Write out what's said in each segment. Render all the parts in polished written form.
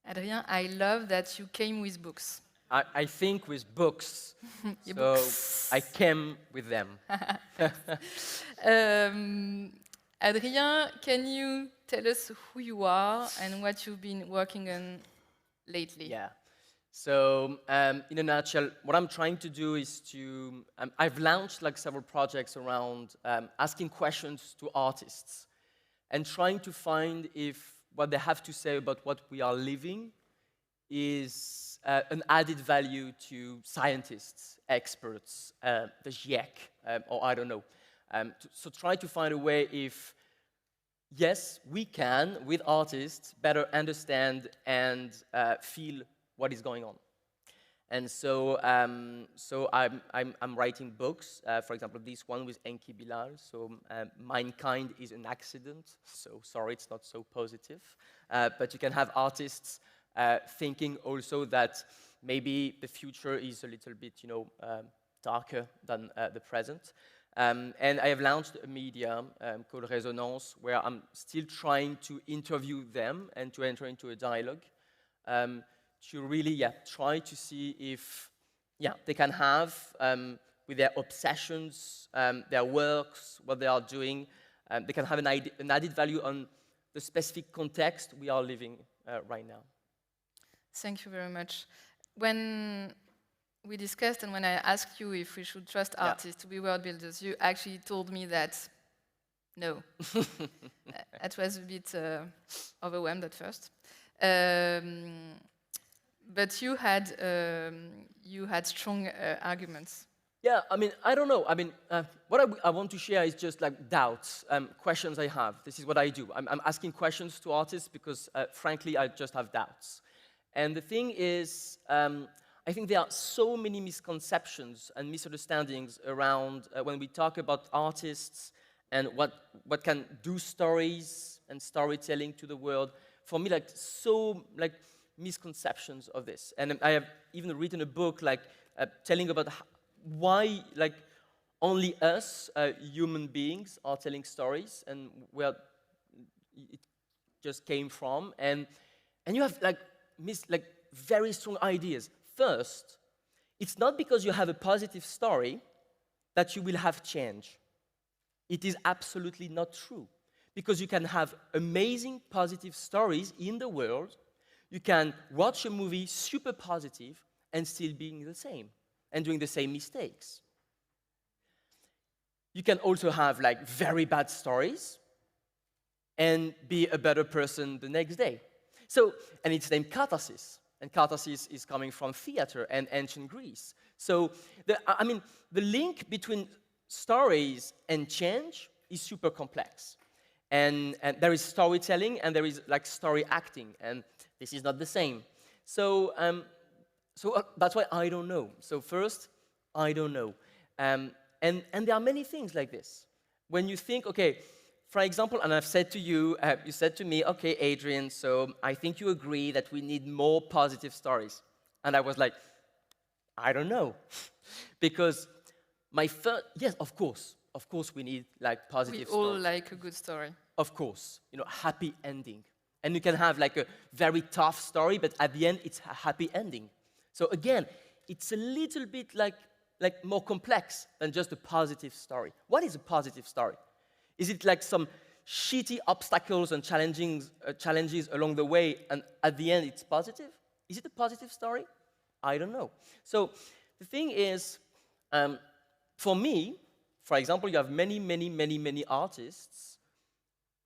Adrien, I love that you came with books. I think with books, Your so books. I came with them. Adrien, can you tell us who you are and what you've been working on lately? Yeah. So in a nutshell, what I'm trying to do is to, I've launched like several projects around asking questions to artists and trying to find if what they have to say about what we are living is an added value to scientists, experts, the GIEC, or I don't know. So try to find a way if, yes, we can, with artists, better understand and feel what is going on. And so, I'm writing books. For example, this one with Enki Bilal. So, Mankind is an accident. So, sorry, it's not so positive. But you can have artists thinking also that maybe the future is a little bit, darker than the present. And I have launched a media called Résonances, where I'm still trying to interview them and to enter into a dialogue. To really, try to see if, they can have, with their obsessions, their works, what they are doing, they can have an added value on the specific context we are living right now. Thank you very much. When we discussed and when I asked you if we should trust artists to be world builders, you actually told me that no. That was a bit overwhelmed at first. But you had strong arguments. Yeah, I mean, I don't know. I mean, what I want to share is just like doubts, questions I have. This is what I do. I'm asking questions to artists because, frankly, I just have doubts. And the thing is, I think there are so many misconceptions and misunderstandings around when we talk about artists and what can do stories and storytelling to the world. For me, misconceptions of this. And I have even written a book telling about why only us human beings are telling stories and where it just came from. And you have very strong ideas. First, it's not because you have a positive story that you will have change. It is absolutely not true. Because you can have amazing positive stories in the world. You can watch a movie super positive and still being the same and doing the same mistakes. You can also have very bad stories and be a better person the next day. So, and it's named catharsis. And catharsis is coming from theater and ancient Greece. So, the link between stories and change is super complex. And there is storytelling and there is story acting. And this is not the same. So, that's why I don't know. So first, I don't know. And there are many things like this. When you think, okay, for example, and I've said to you, you said to me, okay, Adrien, so I think you agree that we need more positive stories. And I was like, I don't know. Because yes, of course we need positive stories. We all like a good story. Of course, happy ending. And you can have a very tough story, but at the end, it's a happy ending. So again, it's a little bit more complex than just a positive story. What is a positive story? Is it some shitty obstacles and challenges along the way, and at the end, it's positive? Is it a positive story? I don't know. So the thing is, for me, for example, you have many artists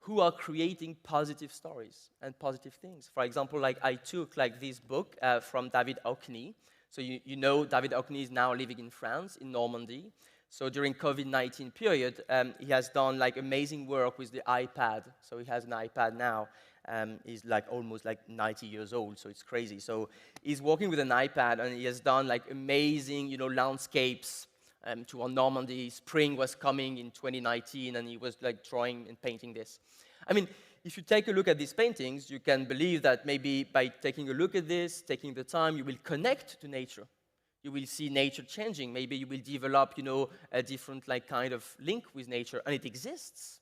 who are creating positive stories and positive things. For example, I took this book from David Hockney. So you know David Hockney is now living in France, in Normandy. So during COVID-19 period, he has done amazing work with the iPad. So he has an iPad now. He's almost 90 years old, so it's crazy. So he's working with an iPad, and he has done amazing, landscapes to Normandy. Spring was coming in 2019, and he was drawing and painting this. I mean, if you take a look at these paintings, you can believe that maybe by taking a look at this, taking the time, you will connect to nature. You will see nature changing. Maybe you will develop, a different kind of link with nature, and it exists.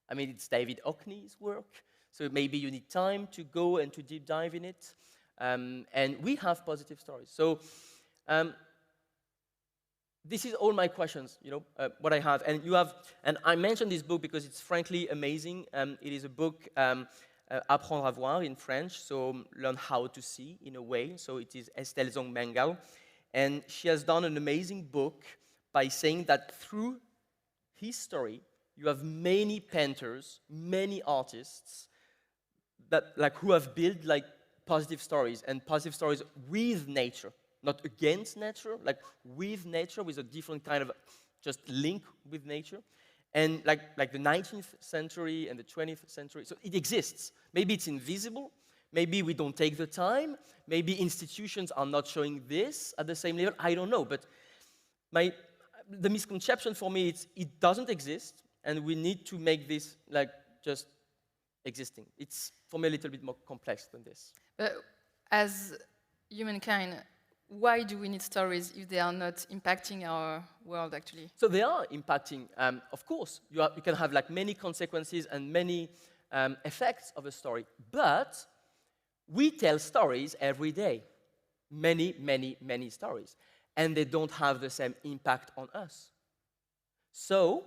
I mean, it's David Hockney's work, so maybe you need time to go and to deep dive in it. And we have positive stories. So this is all my questions, what I have. And you have, and I mentioned this book because it's frankly amazing. It is a book, Apprendre à voir in French, so learn how to see in a way. So it is Estelle Zong-Mengal. And she has done an amazing book by saying that through his story, you have many painters, many artists that who have built positive stories, and positive stories with nature, not against nature, with nature, with a different kind of just link with nature. And like the 19th century and the 20th century, so it exists. Maybe it's invisible, maybe we don't take the time, maybe institutions are not showing this at the same level, I don't know. But the misconception for me is it doesn't exist, and we need to make this just existing. It's, for me, a little bit more complex than this. But as humankind, why do we need stories if they are not impacting our world, actually? So they are impacting. Of course, you can have many consequences and many effects of a story. But we tell stories every day. Many, many, many stories. And they don't have the same impact on us. So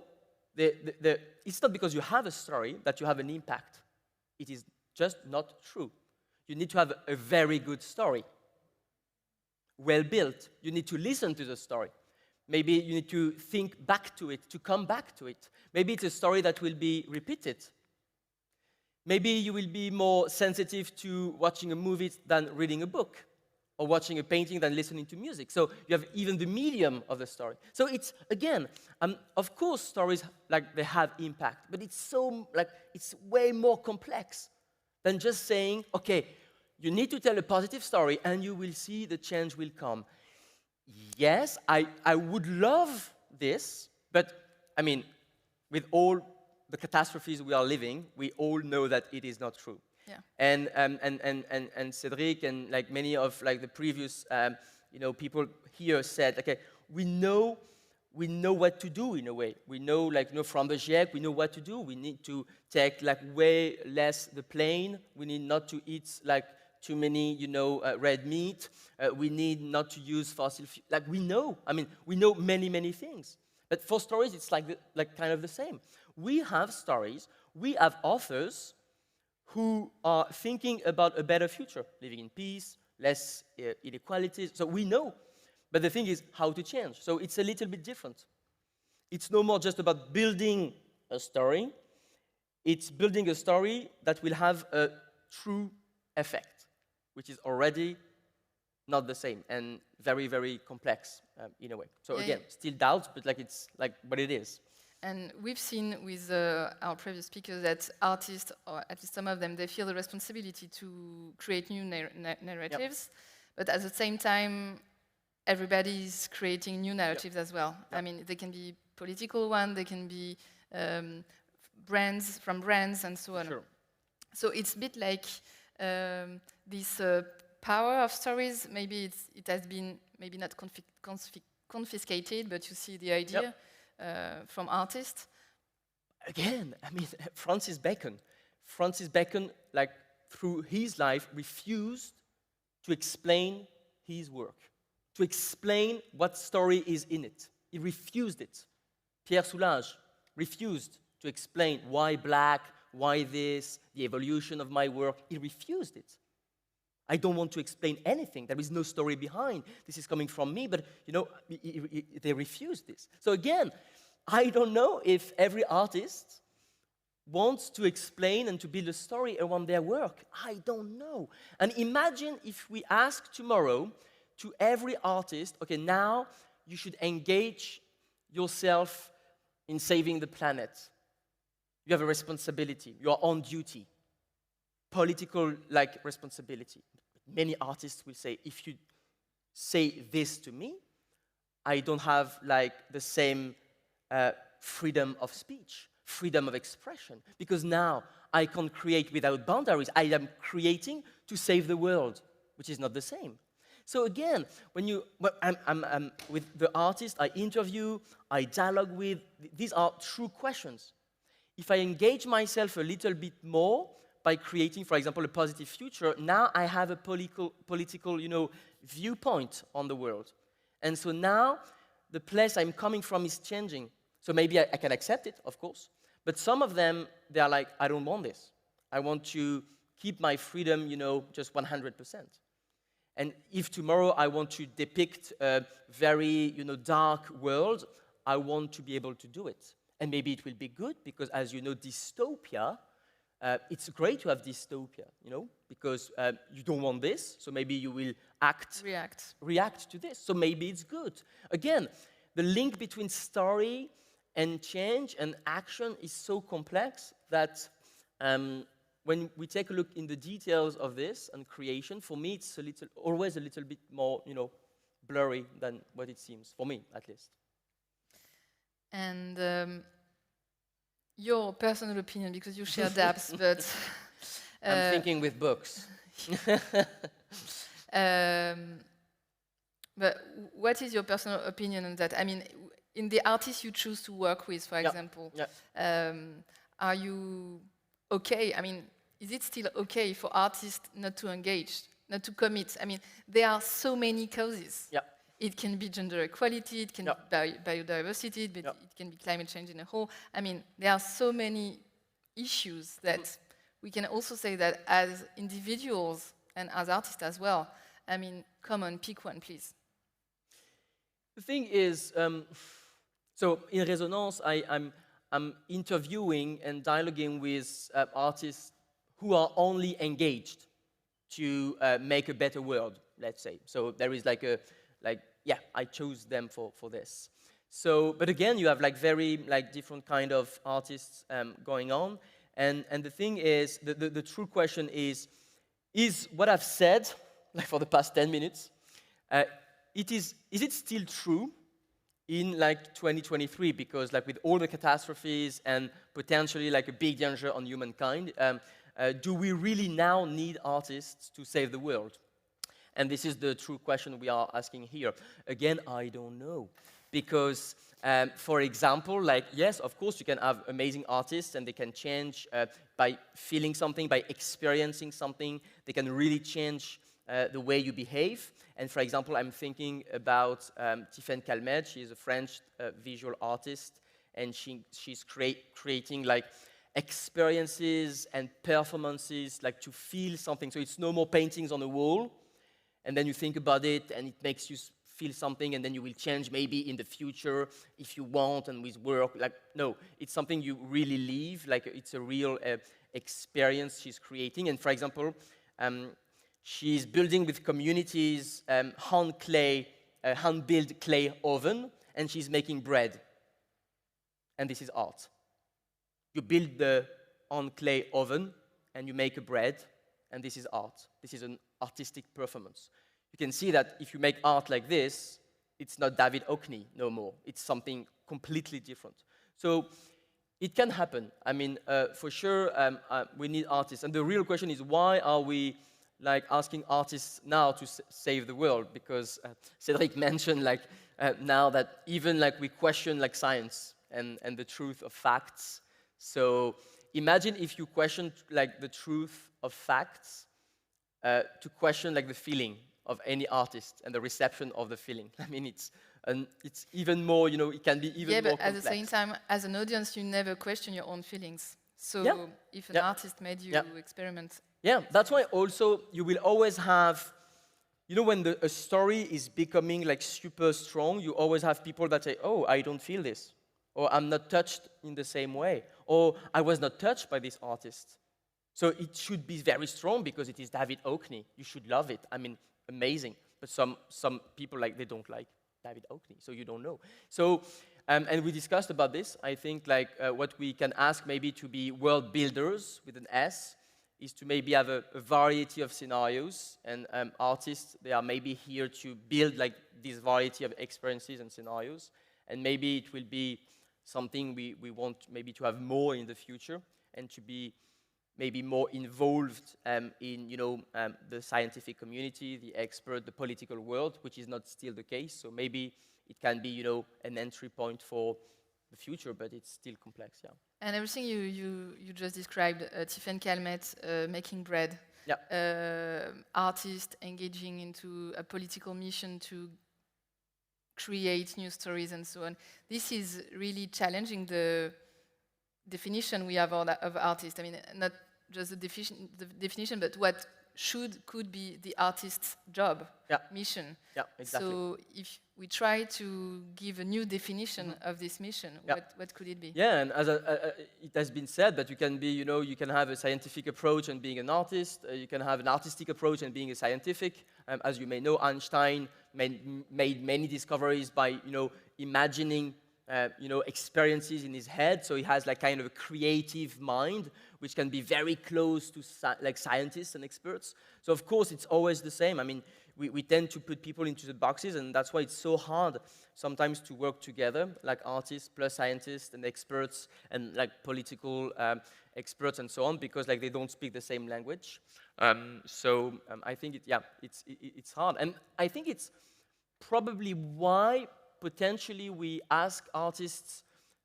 it's not because you have a story that you have an impact. It is just not true. You need to have a very good story. Well built. You need to listen to the story. Maybe you need to think back to it, to come back to it. Maybe it's a story that will be repeated. Maybe you will be more sensitive to watching a movie than reading a book, or watching a painting than listening to music. So you have even the medium of the story. So it's, again, of course stories, they have impact, but it's so, it's way more complex than just saying, okay, you need to tell a positive story and you will see the change will come. Yes, I would love this, but, I mean, with all the catastrophes we are living, we all know that it is not true. Yeah. And Cedric and many of the previous people here said, okay, we know what to do in a way. We know from the GIEC, we know what to do. We need to take way less the plane. We need not to eat too many red meat. We need not to use fossil fuel. We know. I mean, we know many things. But for stories, it's kind of the same. We have stories. We have authors who are thinking about a better future, living in peace, less inequalities. So we know. But the thing is how to change. So it's a little bit different. It's no more just about building a story. It's building a story that will have a true effect, which is already not the same and very, very complex in a way. So again, still doubts, but it's what it is. And we've seen with our previous speakers that artists, or at least some of them, they feel the responsibility to create new narratives. Yep. But at the same time, everybody is creating new narratives as well. Yep. I mean, they can be political ones, they can be brands, and so on. Sure. So it's a bit like this power of stories. Maybe it has been maybe not confiscated, but you see the idea. Yep. From artists? Again, I mean, Francis Bacon, through his life, refused to explain his work, to explain what story is in it. He refused it. Pierre Soulages refused to explain why black, why this, the evolution of my work. He refused it. I don't want to explain anything. There is no story behind. This is coming from me, but, they refused this. So again, I don't know if every artist wants to explain and to build a story around their work. I don't know. And imagine if we ask tomorrow to every artist, okay, now you should engage yourself in saving the planet. You have a responsibility. You are on duty. Political responsibility. Many artists will say, if you say this to me, I don't have the same freedom of speech, freedom of expression, because now I can create without boundaries. I am creating to save the world, which is not the same. So again, I'm with the artist I interview, I dialogue with, these are true questions. If I engage myself a little bit more, by creating, for example, a positive future, now I have a political, viewpoint on the world. And so now the place I'm coming from is changing. So maybe I can accept it, of course. But some of them, they are like, I don't want this. I want to keep my freedom, just 100%. And if tomorrow I want to depict a very, dark world, I want to be able to do it. And maybe it will be good because, as you know, dystopia, it's great to have dystopia, because you don't want this, so maybe you will react to this. So maybe it's good. Again, the link between story and change and action is so complex that when we take a look in the details of this and creation, for me, it's always a little bit more, blurry than what it seems, for me, at least. And your personal opinion, because you share dApps, but... I'm thinking with books. But what is your personal opinion on that? I mean, in the artists you choose to work with, for example, are you okay? I mean, is it still okay for artists not to engage, not to commit? I mean, there are so many causes. It can be gender equality, it can be biodiversity, but it can be climate change in a whole. I mean, there are so many issues that we can also say that as individuals and as artists as well. I mean, come on, pick one, please. The thing is, so in Résonance, I'm interviewing and dialoguing with artists who are only engaged to make a better world, let's say. So there is I chose them for this. So, but again, you have very different kind of artists going on. And the thing is, the true question is what I've said, for the past 10 minutes, is it still true in 2023? Because with all the catastrophes and potentially a big danger on humankind, do we really now need artists to save the world? And this is the true question we are asking here. Again, I don't know. Because, for example, yes, of course, you can have amazing artists and they can change by feeling something, by experiencing something. They can really change the way you behave. And for example, I'm thinking about Tiffaine Calmette. She is a French visual artist, and she's creating experiences and performances to feel something. So it's no more paintings on the wall, and then you think about it, and it makes you feel something, and then you will change maybe in the future if you want and with work. No, it's something you really live. It's a real experience she's creating. And for example, she's building with communities hand-built clay oven, and she's making bread. And this is art. You build the on-clay oven, and you make a bread, and this is art. This is an artistic performance. You can see that if you make art like this, it's not David Hockney no more. It's something completely different. So it can happen. I mean, for sure, we need artists. And the real question is, why are we asking artists now to save the world? Because Cédric mentioned now that even we question science and the truth of facts. So imagine if you question the truth of facts to question the feeling of any artist and the reception of the feeling. I mean, it's even more, it can be even more complex. At the same time, as an audience, you never question your own feelings. So if an artist made you experiment. Yeah, that's why also you will always have, when a story is becoming super strong, you always have people that say, oh, I don't feel this. Or I'm not touched in the same way. Or I was not touched by this artist. So it should be very strong because it is David Hockney. You should love it. I mean, amazing. But some people, they don't like David Hockney, so you don't know. So, and we discussed about this. I think, what we can ask maybe to be world builders with an S is to maybe have a variety of scenarios. And artists, they are maybe here to build, this variety of experiences and scenarios. And maybe it will be something we want maybe to have more in the future and to be maybe more involved in, the scientific community, the expert, the political world, which is not still the case. So maybe it can be, an entry point for the future, but it's still complex, yeah. And everything you just described, Tiffen Calmette making bread, Yeah. Artists engaging into a political mission to create new stories and so on. This is really challenging the definition we have of artist. I mean, not just the definition, but what could be the artist's job, mission. Yeah, exactly. So if we try to give a new definition of this mission, what could it be? Yeah, and as it has been said, that you can be, you can have a scientific approach and being an artist. You can have an artistic approach and being a scientific. As you may know, Einstein made many discoveries by, imagining, experiences in his head. So he has like kind of a creative mind, which can be very close to like scientists and experts. So of course, it's always the same. I mean, we tend to put people into the boxes, and that's why it's so hard sometimes to work together, like artists plus scientists and experts and like political experts and so on, because like they don't speak the same language. I think it's hard, and I think it's probably why potentially we ask artists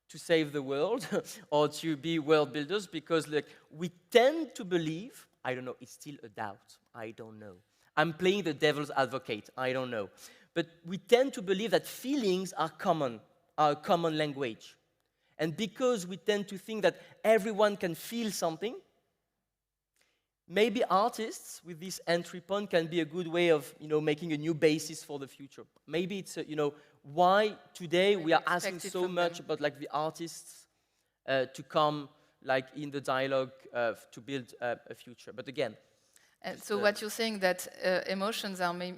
to save the world or to be world builders, because like we tend to believe, I don't know, it's still a doubt, I don't know. I'm playing the devil's advocate, I don't know. But we tend to believe that feelings are a common language. And because we tend to think that everyone can feel something, maybe artists with this entry point can be a good way of, making a new basis for the future. Maybe it's, why today we are asking so much about like the artists to come like in the dialogue to build a future. But again, so what you're saying that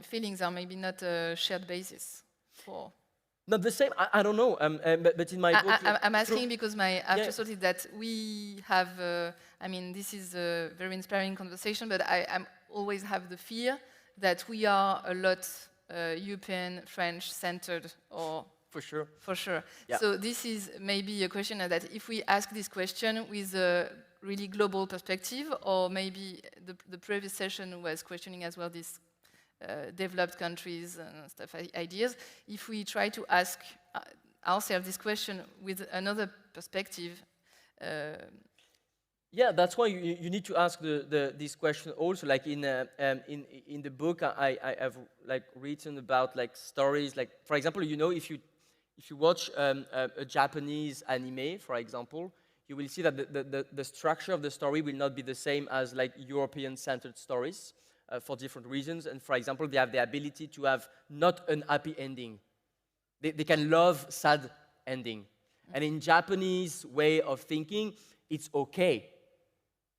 feelings are maybe not a shared basis for. Not the same. I don't know. But in my book, I'm asking because my afterthought is that we have. I mean, this is a very inspiring conversation, but I always have the fear that we are a lot European, French-centered, or for sure. For sure. Yeah. So this is maybe a question that if we ask this question with a really global perspective, or maybe the previous session was questioning as well this developed countries and stuff, ideas. If we try to ask ourselves this question with another perspective. Yeah, that's why you need to ask this question also. Like in the book, I have like written about like stories. Like for example, if you watch a Japanese anime, for example, you will see that the structure of the story will not be the same as like European-centered stories for different reasons. And for example, they have the ability to have not an happy ending. They can love sad ending. And in Japanese way of thinking, it's okay.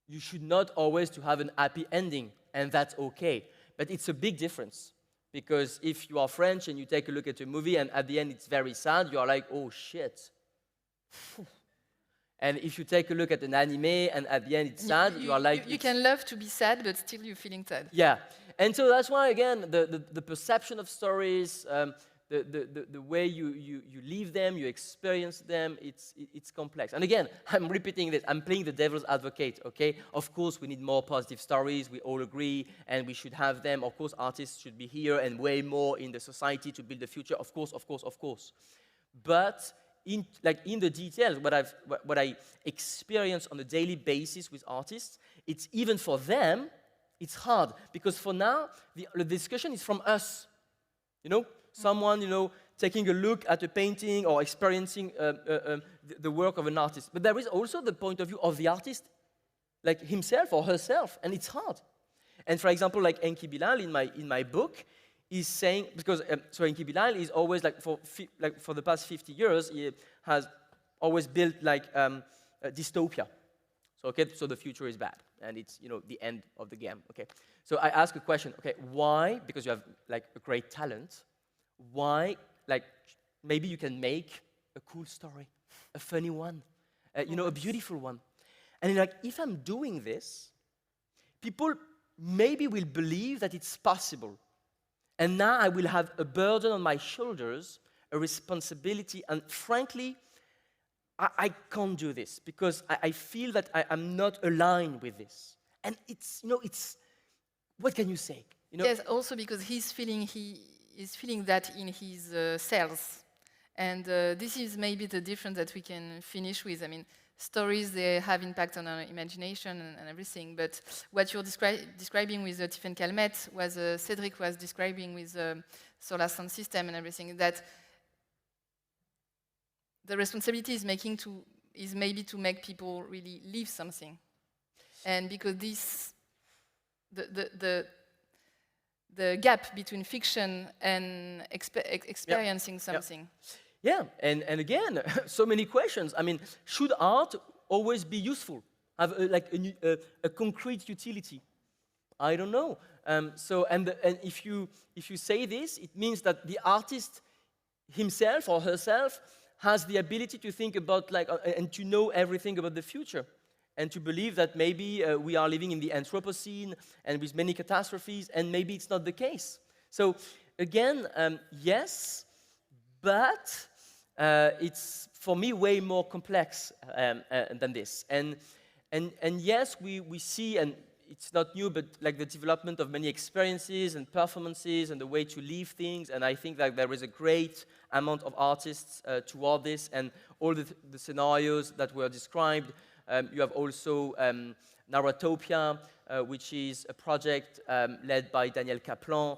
You should not always to have an happy ending, and that's okay. But it's a big difference, because if you are French and you take a look at a movie and at the end it's very sad, you are like, oh shit. And if you take a look at an anime and at the end it's sad, you are like... You can love to be sad, but still you're feeling sad. Yeah. And so that's why, again, the perception of stories, the way you live them, you experience them, it's complex. And again, I'm repeating this, I'm playing the devil's advocate, okay? Of course, we need more positive stories, we all agree, and we should have them. Of course, artists should be here and way more in the society to build the future, of course. But in the details, what I experience on a daily basis with artists, it's even for them, it's hard. Because for now, the discussion is from us, Someone, taking a look at a painting or experiencing the work of an artist. But there is also the point of view of the artist, like himself or herself, and it's hard. And for example, like Enki Bilal in my book is saying, because so Enki Bilal is always for the past 50 years, he has always built like a dystopia. So the future is bad, and it's the end of the game. Okay, so I ask a question. Okay, why? Because you have like a great talent. Why, maybe you can make a cool story, a funny one, a beautiful one. And if I'm doing this, people maybe will believe that it's possible. And now I will have a burden on my shoulders, a responsibility, and frankly, I can't do this because I feel that I'm not aligned with this. And it's, what can you say? Yes, also because he's feeling that in his cells. And this is maybe the difference that we can finish with. I mean, stories, they have impact on our imagination and everything. But what you're describing with Tiffen Calmette was Cedric was describing with solar sound system and everything, that the responsibility is maybe to make people really live something. And because the gap between fiction and experiencing something. Yeah, and again, so many questions. I mean, should art always be useful? Have a concrete utility? I don't know. And if you say this, it means that the artist himself or herself has the ability to think about and to know everything about the future, and to believe that maybe we are living in the Anthropocene and with many catastrophes, and maybe it's not the case. So again, yes, but it's for me way more complex than this. And yes, we see, and it's not new, but like the development of many experiences and performances and the way to live things. And I think that there is a great amount of artists toward this, and all the scenarios that were described. You have also Narratopia, which is a project led by Daniel Kaplan,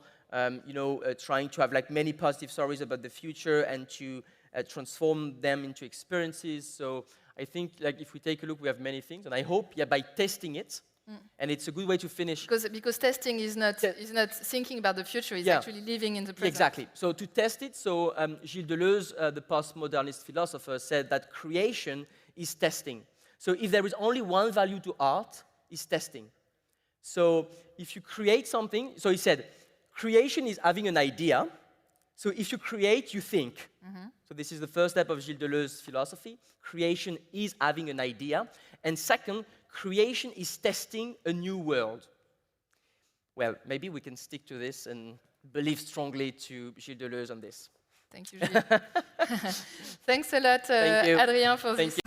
trying to have many positive stories about the future and to transform them into experiences. So I think if we take a look, we have many things, and I hope by testing it. And it's a good way to finish. Because testing is not thinking about the future, it's actually living in the present. Exactly. So to test it, Gilles Deleuze, the postmodernist philosopher, said that creation is testing. So if there is only one value to art, it's testing. So if you create something, so he said, creation is having an idea. So if you create, you think. So this is the first step of Gilles Deleuze's philosophy. Creation is having an idea. And second, creation is testing a new world. Well, maybe we can stick to this and believe strongly to Gilles Deleuze on this. Thank you, Gilles. Thanks a lot, Adrien, for this.